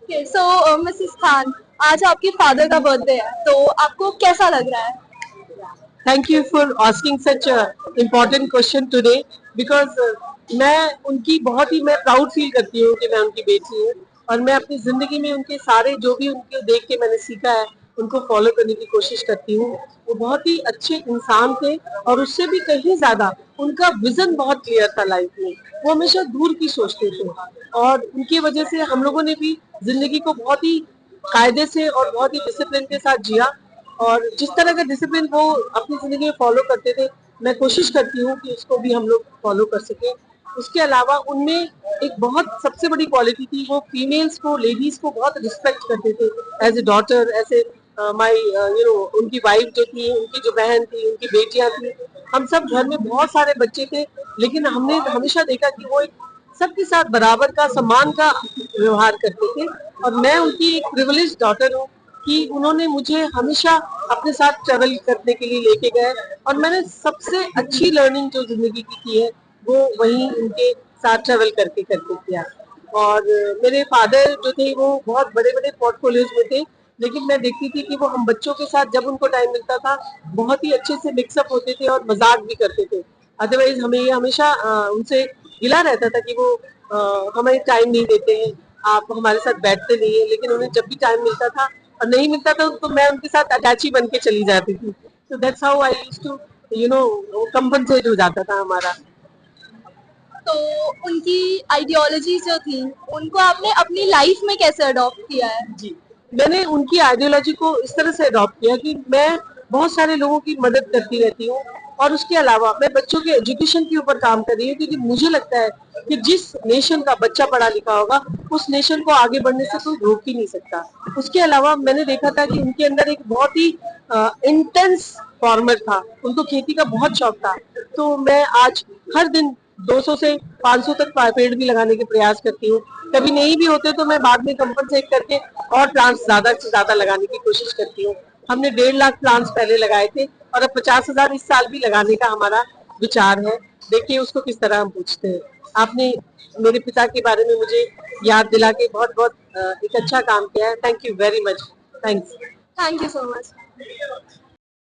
Okay so Mrs Khan, आज आपके father का बर्थडे है, तो आपको कैसा लग रहा है? Thank you for asking such important question today because मैं उनकी बहुत ही मैं प्राउड फील करती हूँ कि मैं उनकी बेटी हूँ और मैं अपनी जिंदगी में उनके सारे जो भी उनको देख के मैंने सीखा है उनको फॉलो करने की कोशिश करती हूँ। वो बहुत ही अच्छे इंसान थे और उससे भी कहीं ज्यादा उनका विजन बहुत क्लियर था लाइफ में। वो हमेशा दूर की सोचते थे और उनकी वजह से हम लोगों ने भी जिंदगी को बहुत ही कायदे से और बहुत ही डिसिप्लिन के साथ जिया। और जिस तरह का डिसिप्लिन वो अपनी जिंदगी में फॉलो करते थे मैं कोशिश करती हूँ कि उसको भी हम लोग फॉलो कर सकें। उसके अलावा उनमें एक बहुत सबसे बड़ी क्वालिटी थी, वो फीमेल्स को लेडीज को बहुत रिस्पेक्ट करते थे एज ए डॉटर, ऐसे माई उनकी वाइफ जो थी, उनकी जो बहन थी, उनकी बेटियां थी, हम सब घर में बहुत सारे बच्चे थे लेकिन हमने हमेशा देखा कि वो एक सबके साथ बराबर का सम्मान का व्यवहार करते थे। और मैं उनकी एक प्रिविलेज डॉटर हूँ कि उन्होंने मुझे हमेशा अपने साथ ट्रेवल करने के लिए लेके गए और मैंने सबसे अच्छी लर्निंग जो जिंदगी की है वो वहीं उनके साथ ट्रेवल करके करके किया। और मेरे फादर जो थे वो बहुत बड़े बड़े पोर्टफोलियोज में थे लेकिन मैं देखती थी कि वो हम बच्चों के साथ जब उनको टाइम मिलता था बहुत ही अच्छे से मिक्सअप होते थे और मजाक भी करते थे। अदरवाइज हमें ये हमेशा उनसे गिला रहता था कि वो हमें टाइम नहीं देते हैं, आप हमारे साथ बैठते नहीं है। लेकिन उन्हें जब भी टाइम मिलता था और नहीं मिलता था तो मैं उनके साथ अटैची बन के चली जाती थी। तो that's how I used to compensate हो जाता था हमारा। तो उनकी आइडियोलॉजी जो थी, उनको आपने अपनी लाइफ में कैसे अडॉप्ट किया है? जी, मैंने उनकी आइडियोलॉजी को इस तरह से अडॉप्ट किया कि मैं बहुत सारे लोगों की मदद करती रहती हूँ और उसके अलावा मैं बच्चों के एजुकेशन के ऊपर काम कर रही हूँ क्योंकि मुझे लगता है कि जिस नेशन का बच्चा पढ़ा लिखा होगा उस नेशन को आगे बढ़ने से कोई रोक ही नहीं सकता। उसके अलावा मैंने देखा था कि उनके अंदर एक बहुत ही इंटेंस फार्मर था, उनको खेती का बहुत शौक था। तो मैं आज हर दिन 200 से 500 तक पेड़ भी लगाने के प्रयास करती हूँ। कभी नहीं भी होते तो मैं बाद में कंपनसेट करके और प्लांट्स ज्यादा से ज्यादा लगाने की कोशिश करती हूँ। हमने 1.5 लाख प्लांट्स पहले लगाए थे और अब 50,000 इस साल भी लगाने का हमारा विचार है। देखिए उसको किस तरह हम पूछते हैं। आपने मेरे पिता के बारे में मुझे याद दिला के बहुत बहुत एक अच्छा काम किया है। Thank you very much. Thanks. Thank you so much.